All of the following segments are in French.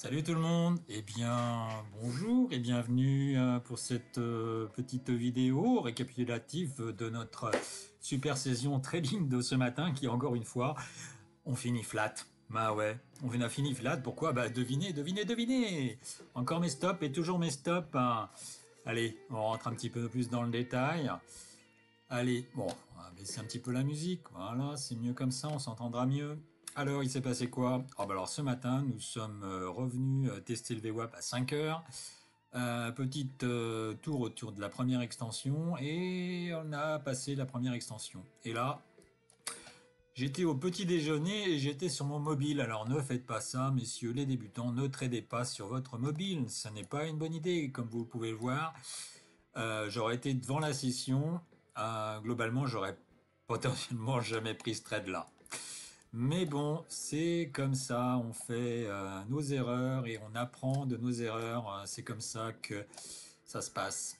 Salut tout le monde, eh bien bonjour et bienvenue pour cette petite vidéo récapitulative de notre super session trading de ce matin qui encore une fois, on finit flat. Bah ouais, on a fini flat, pourquoi? Bah devinez. Encore mes stops et toujours mes stops, hein. Allez, on rentre un petit peu plus dans le détail. Allez, bon, on va baisser un petit peu la musique, voilà, c'est mieux comme ça, on s'entendra mieux. Alors, il s'est passé quoi? Oh, bah alors, ce matin, nous sommes revenus tester le VWAP à 5 heures. Petite tour autour de la première extension et on a passé la première extension. Et là, j'étais au petit déjeuner et j'étais sur mon mobile. Alors ne faites pas ça, messieurs les débutants, ne tradez pas sur votre mobile. Ce n'est pas une bonne idée, comme vous pouvez le voir. J'aurais été devant la session. Globalement, j'aurais potentiellement jamais pris ce trade-là. Mais bon, c'est comme ça, on fait nos erreurs et on apprend de nos erreurs. C'est comme ça que ça se passe.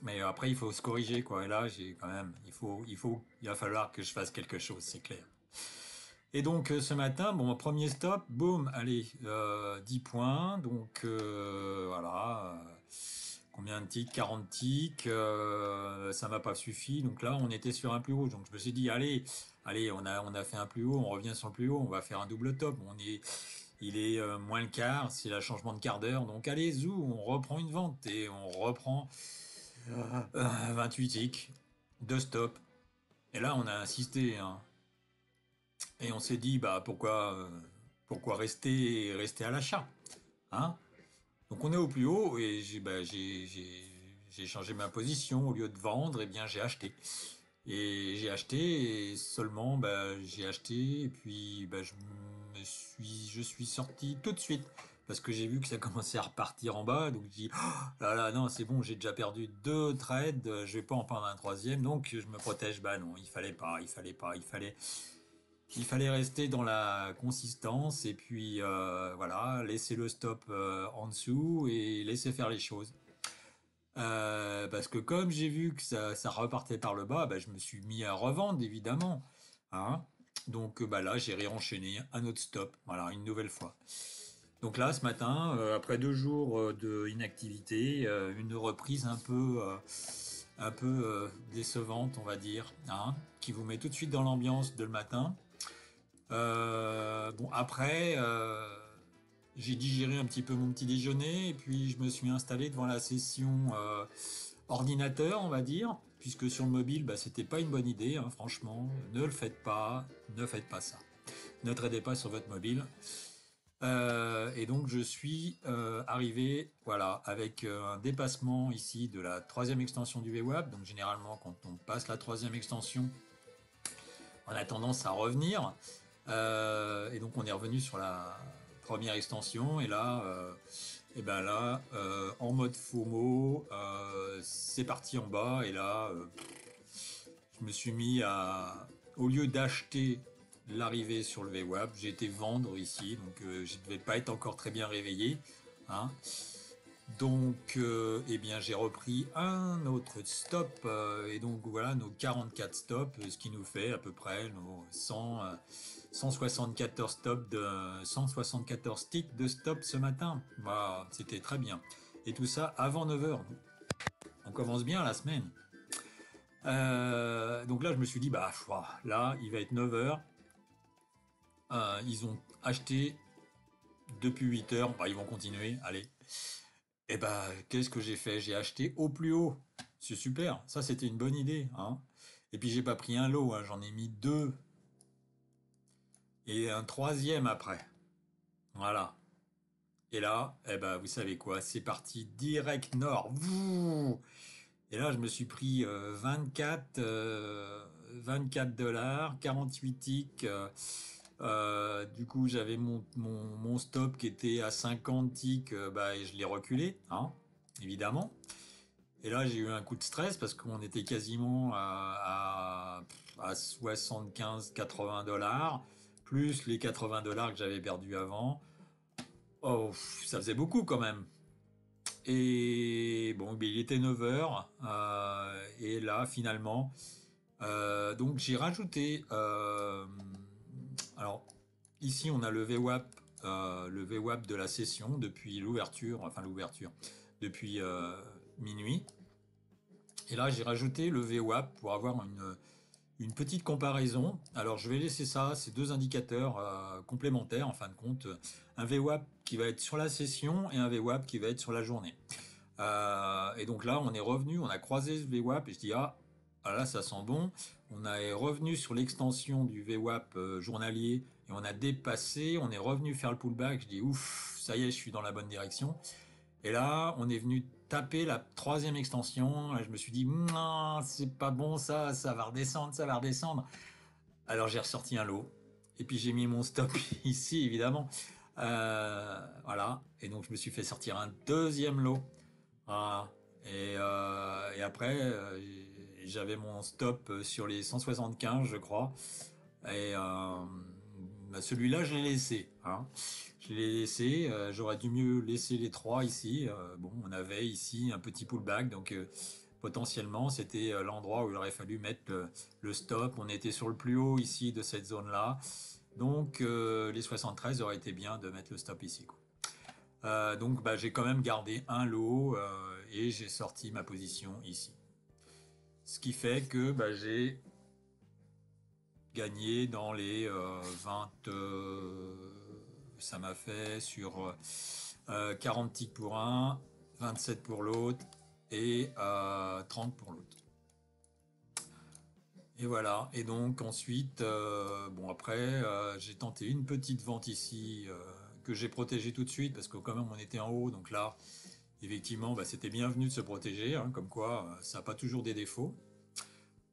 Mais après, il faut se corriger, quoi. Et là, j'ai quand même, il va falloir que je fasse quelque chose, c'est clair. Et donc ce matin, bon, premier stop, boum, allez, 10 points. Donc voilà, combien de ticks? 40 ticks. Ça m'a pas suffi. Donc là, on était sur un plus haut. Donc je me suis dit, allez, on a fait un plus haut, on revient sur le plus haut, on va faire un double top. Il est moins le quart, c'est le changement de quart d'heure. Donc allez, zou, on reprend une vente et on reprend 28 ticks, deux stops. Et là, on a insisté, hein. Et on s'est dit, bah pourquoi rester à l'achat, hein? Donc on est au plus haut et j'ai changé ma position au lieu de vendre, et bien j'ai acheté. Et j'ai acheté et seulement j'ai acheté et puis je suis sorti tout de suite parce que j'ai vu que ça commençait à repartir en bas, donc je dis oh là là non, c'est bon, j'ai déjà perdu deux trades, je vais pas en prendre un troisième, donc je me protège. Bah non, il fallait rester dans la consistance et puis voilà, laisser le stop en dessous et laisser faire les choses. Parce que comme j'ai vu que ça repartait par le bas, je me suis mis à revendre évidemment, hein. Donc là j'ai réenchaîné un autre stop, voilà, une nouvelle fois. Donc là ce matin, après 2 jours de inactivité, une reprise un peu décevante on va dire, hein, qui vous met tout de suite dans l'ambiance de le matin. Bon après, j'ai digéré un petit peu mon petit déjeuner et puis je me suis installé devant la session ordinateur, on va dire, puisque sur le mobile, c'était pas une bonne idée, hein, franchement. Ne le faites pas, ne faites pas ça. Ne tradez pas sur votre mobile. Et donc je suis arrivé, voilà, avec un dépassement ici de la troisième extension du VWAP. Donc généralement, quand on passe la troisième extension, on a tendance à revenir. Et donc on est revenu sur la première extension et là, en mode FOMO, c'est parti en bas et là, je me suis mis à, au lieu d'acheter l'arrivée sur le VWAP, j'ai été vendre ici, donc je ne devais pas être encore très bien réveillé, hein. Donc, j'ai repris un autre stop et donc voilà nos 44 stops, ce qui nous fait à peu près nos 174 stops 174 ticks de stop ce matin. Bah, c'était très bien. Et tout ça avant 9 heures. On commence bien la semaine. Donc là, je me suis dit, là, il va être 9 heures. Ils ont acheté depuis 8 heures. Ils vont continuer. Allez. Et qu'est-ce que j'ai fait? J'ai acheté au plus haut. C'est super. Ça, c'était une bonne idée, hein. Et puis, j'ai pas pris un lot, hein. J'en ai mis deux. Et un troisième après. Voilà. Et là, vous savez quoi? C'est parti direct nord. Vouh. Et là, je me suis pris 24 dollars, 48 ticks. Du coup, j'avais mon stop qui était à 50 ticks, et je l'ai reculé, hein, évidemment. Et là, j'ai eu un coup de stress parce qu'on était quasiment à 75-80 dollars, plus les 80 dollars que j'avais perdus avant. Oh, ça faisait beaucoup quand même. Et bon, il était 9 heures. Et là, finalement, donc j'ai rajouté. Alors, ici, on a le VWAP le VWAP de la session depuis l'ouverture, depuis minuit. Et là, j'ai rajouté le VWAP pour avoir une petite comparaison. Alors, je vais laisser ça, ces deux indicateurs complémentaires, en fin de compte. Un VWAP qui va être sur la session et un VWAP qui va être sur la journée. Et donc là, on est revenu, on a croisé ce VWAP et je dis, ah là, ça sent bon. On est revenu sur l'extension du VWAP journalier et on a dépassé, on est revenu faire le pullback. Je dis, ouf, ça y est, je suis dans la bonne direction. Et là, on est venu taper la troisième extension. Et je me suis dit, non, c'est pas bon ça, ça va redescendre, ça va redescendre. Alors j'ai ressorti un lot. Et puis j'ai mis mon stop ici, évidemment. Voilà. Et donc je me suis fait sortir un deuxième lot. Voilà. Et après, j'avais mon stop sur les 175, je crois. Et bah, celui-là, je l'ai laissé. Hein. Je l'ai laissé. J'aurais dû mieux laisser les trois ici. Bon, on avait ici un petit pullback, donc potentiellement, c'était l'endroit où il aurait fallu mettre le stop. On était sur le plus haut ici de cette zone-là. Donc, les 73 auraient été bien de mettre le stop ici, quoi. Donc bah, j'ai quand même gardé un lot et j'ai sorti ma position ici. Ce qui fait que bah, j'ai gagné dans les 20... ça m'a fait sur 40 ticks pour un, 27 pour l'autre et 30 pour l'autre. Et voilà, et donc ensuite, bon après, j'ai tenté une petite vente ici que j'ai protégée tout de suite parce que quand même on était en haut, donc là, effectivement, bah, c'était bienvenu de se protéger, hein, comme quoi ça n'a pas toujours des défauts.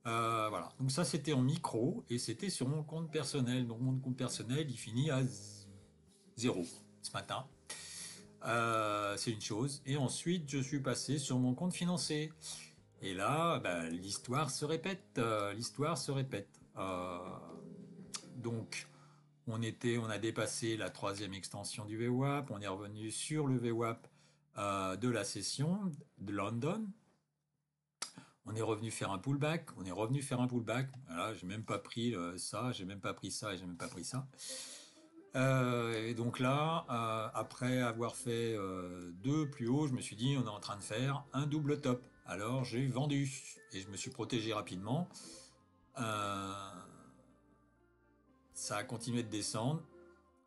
Voilà, donc ça c'était en micro et c'était sur mon compte personnel. Donc mon compte personnel, il finit à 0 ce matin. C'est une chose. Et ensuite, je suis passé sur mon compte financier. Et là, bah, l'histoire se répète. L'histoire se répète. Donc, on a dépassé la troisième extension du VWAP. On est revenu sur le VWAP de la session de London. On est revenu faire un pullback. On est revenu faire un pullback. Voilà, j'ai même pas pris ça, j'ai même pas pris ça et j'ai même pas pris ça. Et donc là, après avoir fait deux plus hauts, je me suis dit on est en train de faire un double top. Alors j'ai vendu et je me suis protégé rapidement. Ça a continué de descendre.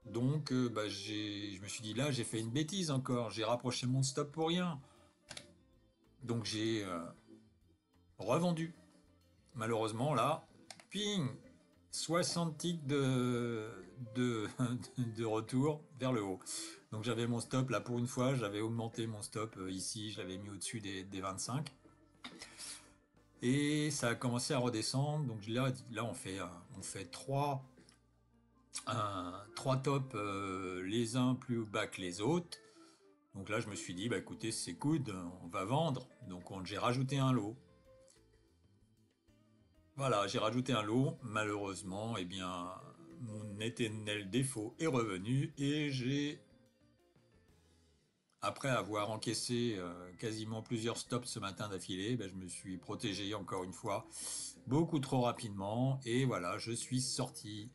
Donc bah, je me suis dit là j'ai fait une bêtise encore. J'ai rapproché mon stop pour rien. Donc j'ai revendu. Malheureusement là, ping, 60 ticks de retour vers le haut. Donc j'avais mon stop là pour une fois, j'avais augmenté mon stop ici, je l'avais mis au-dessus des 25. Et ça a commencé à redescendre. Donc là on fait trois tops les uns plus bas que les autres. Donc là je me suis dit bah écoutez c'est good, on va vendre. Donc j'ai rajouté un lot. Voilà, j'ai rajouté un lot. Malheureusement, eh bien, mon éternel défaut est revenu et après avoir encaissé quasiment plusieurs stops ce matin d'affilée, ben, je me suis protégé encore une fois beaucoup trop rapidement et voilà, je suis sorti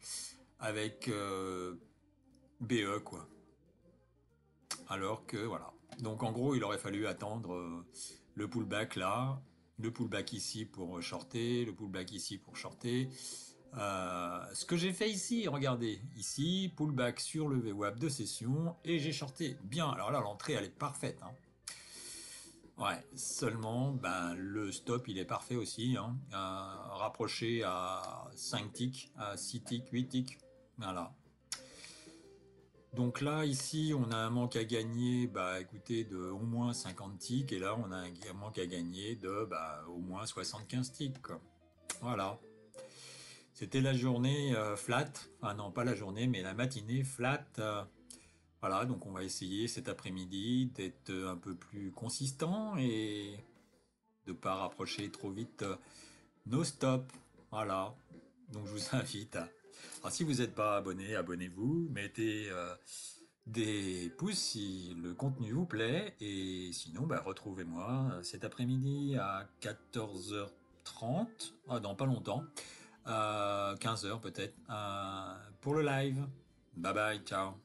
avec BE quoi. Alors que voilà. Donc en gros, il aurait fallu attendre le pullback là, le pullback ici pour shorter, le pullback ici pour shorter. Ce que j'ai fait ici, regardez, ici, pullback sur le VWAP de session et j'ai shorté. Bien, alors là, l'entrée, elle est parfaite. Hein. Ouais, seulement, ben, le stop, il est parfait aussi. Hein. Rapproché à 5 ticks, à 6 ticks, 8 ticks. Voilà. Donc là, ici, on a un manque à gagner, bah, écoutez, de au moins 50 ticks. Et là, on a un manque à gagner de bah, au moins 75 ticks. Quoi. Voilà. C'était la journée flat. Enfin non, pas la journée, mais la matinée flat. Voilà, donc on va essayer cet après-midi d'être un peu plus consistant et de ne pas rapprocher trop vite nos stops. Voilà. Donc je vous invite à... Alors si vous n'êtes pas abonné, abonnez-vous. Mettez des pouces si le contenu vous plaît. Et sinon, bah, retrouvez-moi cet après-midi à 14h30. Ah, dans pas longtemps. 15h peut-être. Pour le live. Bye bye, ciao.